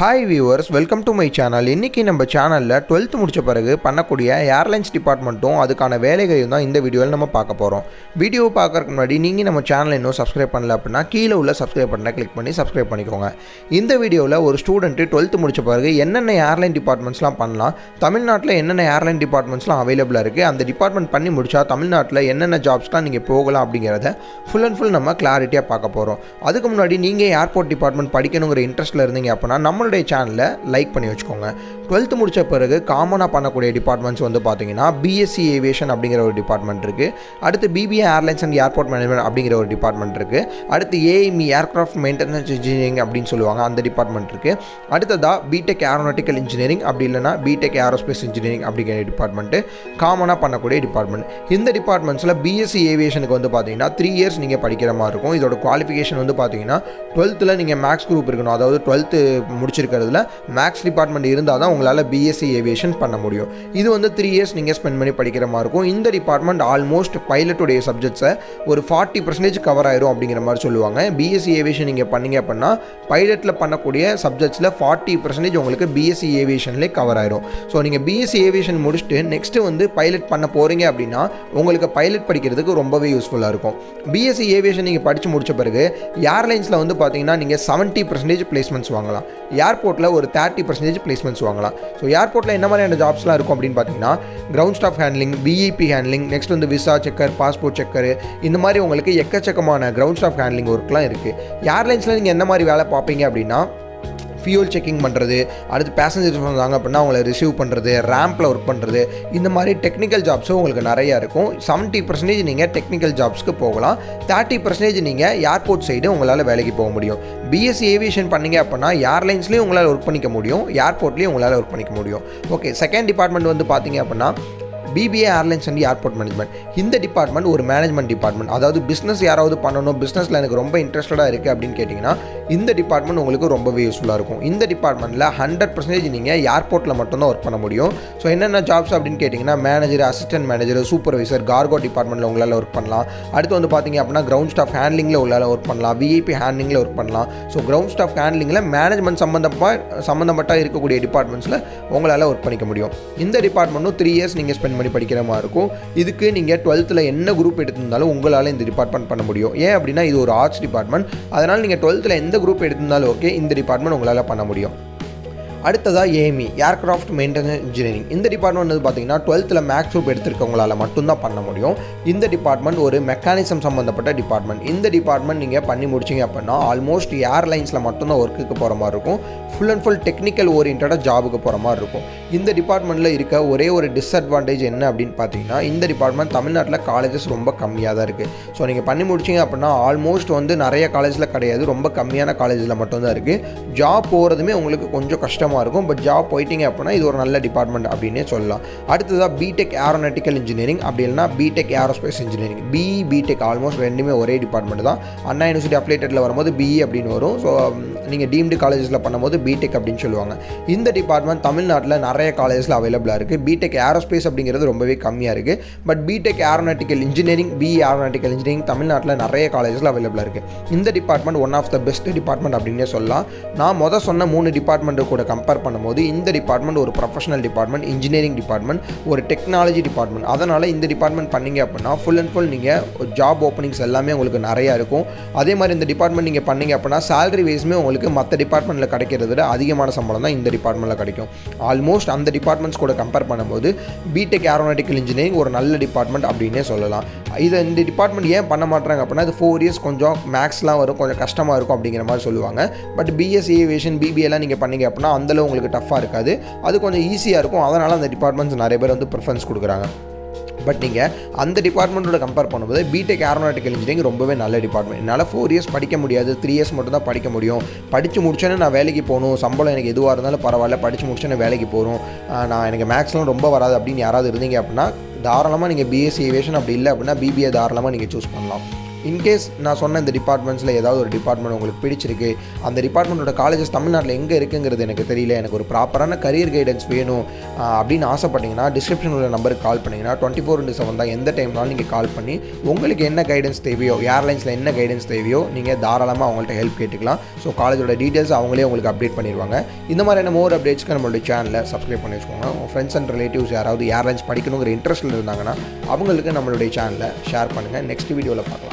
Hi viewers, welcome to my channel. இன்றைக்கி நம்ம சேனலில் 12th முடித்த பிறகு பண்ணக்கூடிய ஏர்லைன்ஸ் டிபார்ட்மெண்ட்டும் அதுக்கான வேலைகளையும் தான் இந்த வீடியோவில் நம்ம பார்க்க போகிறோம். வீடியோ பார்க்கறதுக்கு முன்னாடி நீங்கள் நம்ம சேனலை இன்னும் சப்ஸ்கிரைப் பண்ணல அப்படின்னா கீழே உள்ள சப்ஸ்கிரைப் பட்டனை கிளிக் பண்ணி சப்ஸ்கிரைப் பண்ணிக்கோங்க. இந்த வீடியோவில் ஒரு ஸ்டூடெண்ட்டு 12th முடித்த பிறகு என்னென்ன ஏர்லைன் டிபார்ட்மெண்ட்ஸ்லாம் பண்ணலாம், தமிழ்நாட்டில் என்னென்ன ஏர்லைன் டிபார்ட்மெண்ட்ஸ்லாம் அவைலபிளாக இருக்குது, அந்த டிபார்ட்மெண்ட் பண்ணி முடித்தா தமிழ்நாட்டில் என்னென்ன ஜாப்ஸ்லாம் நீங்கள் போகலாம் அப்படிங்கிறத ஃபுல் அண்ட் ஃபுல் நம்ம கிளாரிட்டியாக பார்க்க போகிறோம். அதுக்கு முன்னாடி நீங்கள் ஏர்போர்ட் டிபார்ட்மெண்ட் படிக்கணுங்கிற இன்ட்ரெஸ்ட்டில் இருந்தீங்க அப்படின்னா நம்மளுடைய சேனலை லைக் பண்ணி வச்சுக்கோங்க. 12th முடித்த பிறகு காமனாக பண்ணக்கூடிய டிபார்ட்மெண்ட்ஸ் வந்து பார்த்தீங்கன்னா பிஎஸ்சி ஏவியேஷன் அப்படிங்கிற ஒரு டிபார்ட்மெண்ட் இருக்குது. அடுத்து BBA airlines and airport management அப்படிங்கிற ஒரு டிபார்ட்மெண்ட் இருக்குது. அடுத்து ஏஎம்இ ஏர்க்ராஃப்ட் மெயின்டெனன்ஸ் இன்ஜினியரிங் அப்படின்னு சொல்லுவாங்க, அந்த டிபார்ட்மெண்ட் இருக்குது. அடுத்ததாக பிடெக் ஏரோநாட்டிக்கல் இன்ஜினியரிங் அப்படி இல்லைனா பிடெக் ஏரோஸ்பேஸ் இன்ஜினியரிங் அப்படிங்கிற டிபார்ட்மெண்ட்டு காமனாக பண்ணக்கூடிய டிபார்ட்மெண்ட். இந்த டிபார்ட்மெண்ட்ஸில் பிஎஸ்சி ஏவியேஷனுக்கு வந்து பார்த்தீங்கன்னா 3 years நீங்கள் படிக்கிற மாதிரி இருக்கும். இதோட குவாலிஃபிகேஷன் வந்து பார்த்தீங்கன்னா 12th நீங்கள் மேக்ஸ் குரூப் இருக்கணும். அதாவது 12th முடிச்சிருக்கிறதுல மேக்ஸ் டிபார்ட்மெண்ட் இருந்தால் தான் உங்களால் பிஎஸ்சி ஏவியேஷன் பண்ண முடியும். இது வந்து 3 years நீங்கள் ஸ்பெண்ட் பண்ணி படிக்கிற மாதிரி இருக்கும். இந்த டிபார்ட்மெண்ட் ஆல்மோஸ்ட் பைலட்டுடைய சப்ஜெக்ட்ஸை ஒரு 40% கவர் ஆயிரும் அப்படிங்கிற மாதிரி சொல்லுவாங்க. பிஎஸ்சி ஏவியேஷன் நீங்கள் பண்ணீங்க அப்படின்னா பைலட்டில் பண்ணக்கூடிய சப்ஜெக்ட்ஸில் 40% உங்களுக்கு பிஎஸ்சி ஏவியேஷன்லேயே கவர் ஆயிரும். ஸோ நீங்கள் பிஎஸ்சி ஏவியேஷன் முடிச்சுட்டு நெக்ஸ்ட்டு வந்து பைலட் பண்ண போகிறீங்க அப்படின்னா உங்களுக்கு பைலட் படிக்கிறதுக்கு ரொம்பவே யூஸ்ஃபுல்லாக இருக்கும். பிஎஸ்சி ஏவியேஷன் நீங்கள் படித்து முடித்த பிறகு ஏர்லைன்ஸில் வந்து பார்த்தீங்கன்னா நீங்கள் 70% பிளேஸ்மெண்ட்ஸ் வாங்கலாம். ஏர்போர்ட்டில் ஒரு 30% பிளேஸ்மெண்ட்ஸ் வாங்கலாம். ஸோ ஏர்போர்ட்டில் என்ன மாதிரியான ஜாப்ஸ்லாம் இருக்கும் அப்படின்னு பார்த்தீங்கன்னா ground staff handling, VIP handling, next வந்து விசா செக்கர், பாஸ்போர்ட் செக்கர், இந்த மாதிரி உங்களுக்கு எக்கச்சக்கமான கிரவுண்ட் ஸ்டாஃப் ஹேண்ட்லிங் ஒர்க்லாம் இருக்குது. ஏர்லைன்ஸில் நீங்கள் என்ன மாதிரி வேலை பார்ப்பீங்க அப்படின்னா ஃபியூல் செக்கிங் பண்ணுறது, அடுத்து பேசஞ்சர்ஸ் வந்தாங்க அப்படின்னா அவங்கள ரிசீவ் பண்ணுறது, ரேம்பில் ஒர்க் பண்ணுறது, இந்த மாதிரி டெக்னிக்கல் ஜாப்ஸும் உங்களுக்கு நிறையா இருக்கும். 70% நீங்கள் டெக்னிக்கல் ஜாப்ஸ்க்கு போகலாம். 30% நீங்கள் ஏர்போர்ட் சைடு உங்களால் வேலைக்கு போக முடியும். பிஎஸ்சி ஏவியேஷன் பண்ணிங்க அப்படின்னா ஏர்லைன்ஸ்லேயும் உங்களால் ஒர்க் பண்ணிக்க முடியும், ஏர்போர்ட்லேயும் உங்களால் ஒர்க் பண்ணிக்க முடியும். ஓகே, செகண்ட் டிபார்ட்மெண்ட் வந்து பார்த்தீங்க அப்படின்னா BBA airlines and airport management. இந்த டிபார்ட்மெண்ட் ஒரு மேனேஜ்மெண்ட் டிபார்ட்மெண்ட். அதாவது பிஸ்னஸ் யாராவது பண்ணணும், பிஸ்னஸில் எனக்கு ரொம்ப இன்ட்ரெஸ்டடாக இருக்குது அப்படின்னு கேட்டிங்கன்னா இந்த டிபார்ட்மெண்ட் உங்களுக்கு ரொம்பவே யூஸ்ஃபுல்லாக இருக்கும். இந்த டிபார்ட்மெண்ட்டில் 100% நீங்கள் ஏர்போர்ட்டில் மட்டும்தான் ஒர்க் பண்ண முடியும். ஸோ என்னென்ன ஜாப்ஸ் அப்படின்னு கேட்டிங்கன்னா manager, assistant manager, supervisor, cargo டிபார்ட்மெண்ட்டில் உங்களால் ஒர்க் பண்ணலாம். அடுத்து வந்து பார்த்தீங்க அப்படின்னா கிரவுண்ட் ஸ்டாஃப் ஹேண்ட்லிங்கில் உங்களால் ஒர்க் பண்ணலாம், விஐபி ஹேண்ட்லிங்கில் ஒர்க் பண்ணலாம். ஸோ கிரவுண்ட் ஸ்டாஃப் ஹேண்ட்லிங்கில் மேனேஜ்மெண்ட் சம்மந்தப்பட்ட இருக்கக்கூடிய டிபார்ட்மெண்ட்ஸில் உங்களால் ஒர்க் பண்ணிக்க முடியும். இந்த டிபார்ட்மெண்ட்டும் 3 years நீங்கள் ஸ்பெண்ட் பண்ணி படிக்கிற மாதிரி இருக்கும். இதுக்கு நீங்கள் 12th என்ன குரூப் எடுத்திருந்தாலும் உங்களால் இந்த டிபார்ட்மெண்ட் பண்ண முடியும். ஏன் அப்படின்னா இது ஒரு ஆர்ட்ஸ் டிபார்ட்மெண்ட். அதனால் நீங்கள் 12th எந்த குரூப் எடுத்திருந்தாலும் ஓகே, இந்த டிபார்ட்மெண்ட் உங்களால் பண்ண முடியும். அடுத்ததாக ஏஎம்இ ஏர்க்ராஃப்ட் மெயின்டெனன்ஸ் இன்ஜினியரிங். இந்த டிபார்ட்மெண்ட் வந்து பார்த்தீங்கன்னா 12th மேக்ஸ் குரூப் எடுத்திருக்கவங்களால் மட்டும்தான் பண்ண முடியும். இந்த டிபார்ட்மெண்ட் ஒரு மெக்கானிசம் சம்மந்தப்பட்ட டிபார்ட்மெண்ட். இந்த டிபார்ட்மெண்ட் நீங்கள் பண்ணி முடிச்சிங்க அப்படின்னா ஆல்மோஸ்ட் ஏர்லைன்ஸில் மட்டும்தான் ஒர்க்குக்கு போகிற மாதிரி இருக்கும். ஃபுல் அண்ட் ஃபுல் டெக்னிக்கல் ஓரியன்டாக ஜாபுக்கு போகிற மாதிரி இருக்கும். இந்த டிபார்ட்மெண்ட்டில் இருக்க ஒரே ஒரு டிஸ்அட்வான்டேஜ் என்ன அப்படின்னு பார்த்தீங்கன்னா இந்த டிபார்ட்மெண்ட் தமிழ்நாட்டில் காலேஜஸ் ரொம்ப கம்மியாக தான் இருக்குது. ஸோ நீங்கள் பண்ணி முடிச்சிங்க அப்படின்னா ஆல்மோஸ்ட் வந்து நிறைய காலேஜில் கிடையாது, ரொம்ப கம்மியான காலேஜில் மட்டும்தான் இருக்குது. ஜாப் போகிறதுமே உங்களுக்கு கொஞ்சம் கஷ்டமாக இருக்கும். பட் ஜாப் போயிட்டீங்க அப்படின்னா இது ஒரு நல்ல டிபார்ட்மெண்ட் அப்படின்னே சொல்லலாம். அடுத்ததாக பிடெக் ஏரோநாட்டிக்கல் இன்ஜினியரிங் அப்படி இல்லைனா BTech aerospace engineering. BE BTech almost ரெண்டுமே ஒரே டிபார்ட்மெண்ட் தான். அண்ணா யூனிவர்சிட்டி அஃபிலியேட்டடில் வரும்போது பிஇ அப்படின்னு வரும். ஸோ நீங்கள் டீம்டு காலேஜஸில் பண்ணும்போது பிடெக் அப்படின்னு சொல்லுவாங்க. இந்த டிபார்ட்மெண்ட் தமிழ்நாட்டில் நிறைய காலேஜஸில் அவைலபிளாக இருக்குது. பிடெக் ஏரோஸ்பேஸ் அப்படிங்கிறது ரொம்பவே கம்மியாக இருக்குது. But BTech aeronautical engineering, BE aeronautical engineering தமிழ்நாட்டில் நிறைய காலேஜஸில் அவைலபிளாக இருக்குது. இந்த department one of the best department அப்படின்னே சொல்லலாம். நான் சொன்ன 3 டிபார்ட்மெண்ட்டு கூட கம்பேர் பண்ணும்போது இந்த டிபார்ட்மெண்ட் ஒரு ப்ரொஃபஷனல் டிபார்ட்மெண்ட், இன்ஜினியரிங் டிபார்ட்மெண்ட், ஒரு டெக்னாலஜி டிபார்ட்மெண்ட். அதனால் இந்த டிபார்ட்மெண்ட் பண்ணிங்க அப்படின்னா ஃபுல் அண்ட் ஃபுல் நீங்கள் ஜாப் ஓப்பனிங்ஸ் எல்லாமே உங்களுக்கு நிறையா இருக்கும். அதே மாதிரி இந்த டிபார்ட்மெண்ட் நீங்கள் பண்ணிங்க அப்படின்னா சேலரி வைஸுமே உங்களுக்கு மற்ற டிபார்ட்மெண்ட்டில் கிடைக்கிறத விட அதிகமான சம்பளம் தான் இந்த டிபார்ட்மெண்ட்டில் கிடைக்கும். ஆல்மோஸ்ட் அந்த டிபார்ட்மெண்ட்ஸ் கூட கம்பேர் பண்ணும்போது பிடெக் ஏரோநாட்டிக்கல் இன்ஜினியரிங் ஒரு நல்ல டிபார்ட்மெண்ட் அப்படின்னே சொல்லலாம். இந்த டிபார்ட்மெண்ட் ஏன் பண்ண மாட்டாங்க அப்படின்னா இது 4 years கொஞ்சம் மேக்ஸ்லாம் வரும், கொஞ்சம் கஷ்டமாக இருக்கும் அப்படிங்கிற மாதிரி சொல்லுவாங்க. பட் பிஎஸ்சி ஏவியேஷன், பிபிஏலாம் நீங்கள் பண்ணிங்க அப்படின்னா அந்தளவு உங்களுக்கு டஃப்பாக இருக்காது, அது கொஞ்சம் ஈஸியாக இருக்கும். அதனால் அந்த டிபார்ட்மெண்ட்ஸ் நிறைய பேர் வந்து ப்ரிஃபரன்ஸ் கொடுக்குறாங்க. பட் நீங்கள் அந்த டிபார்ட்மெண்ட்டோட கம்பேர் பண்ணும்போது பிடெக் ஏரோநாட்டிக்கல் இன்ஜினியரிங் ரொம்பவே நல்ல டிபார்ட்மெண்ட். என்னால் 4 years படிக்க முடியாது, 3 years மட்டும் தான் படிக்க முடியும். படித்து முடிச்சோன்னே நான் வேலைக்கு போகணும், சம்பளம் எனக்கு எதுவாக இருந்தாலும் பரவாயில்ல, படித்து முடிச்சோன்னே வேலைக்கு போகணும், நான் எனக்கு மேக்ஸ்லாம் ரொம்ப வராது அப்படின்னு யாராவது இருந்தீங்க அப்படின்னா தாராளமாக நீங்கள் பிஎஸ்சி ஏவியேஷன் அப்படி இல்லை அப்படின்னா பிபிஏ தாராளமாக நீங்கள் சூஸ் பண்ணலாம். இன்கேஸ் நான் சொன்ன இந்த டிபார்ட்மெண்ட்ஸில் ஏதாவது ஒரு டிபார்ட்மெண்ட் உங்களுக்கு பிடிச்சிருக்கு, அந்த டிபார்ட்மெண்ட்டோட காலேஜஸ் தமிழ்நாட்டில் எங்கே இருக்குங்கிறது எனக்கு தெரியல, எனக்கு ஒரு ப்ராப்பரான கரியர் கைடன்ஸ் வேணும் அப்படின்னு ஆசைப்பட்டீங்கன்னா டிஸ்கிரிப்ஷன் உள்ள நம்பருக்கு கால் பண்ணிங்கன்னா 24/7 தான், எந்த டைம்னாலும் நீங்கள் கால் பண்ணி உங்களுக்கு என்ன கைடன்ஸ் தேவையோ, ஏர்லைன்ஸில் என்ன கைடன்ஸ் தேவையோ நீங்கள் தாராளமாக அவங்கள்ட்ட ஹெல்ப் கேட்டுக்கலாம். ஸோ காலேஜோட டீட்டெயில்ஸ் அவங்களே உங்களுக்கு அப்டேட் பண்ணிடுவாங்க. இந்த மாதிரியான மோர் அப்டேட்ஸ்க்கு நம்மளுடைய சேனலை சப்ஸ்கிரைப் பண்ணி வச்சுக்கோங்க. உங்கள் ஃப்ரெண்ட்ஸ் அண்ட் ரிலேட்டிவ்ஸ் யாராவது ஏர்லைன்ஸ் படிக்கணுங்கிற இன்ட்ரெஸ்ட்டில் இருந்தாங்கன்னா அவங்களுக்கு நம்மளுடைய சேனலை ஷேர் பண்ணுங்கள். நெக்ஸ்ட் வீடியோவில் பார்க்கலாம்.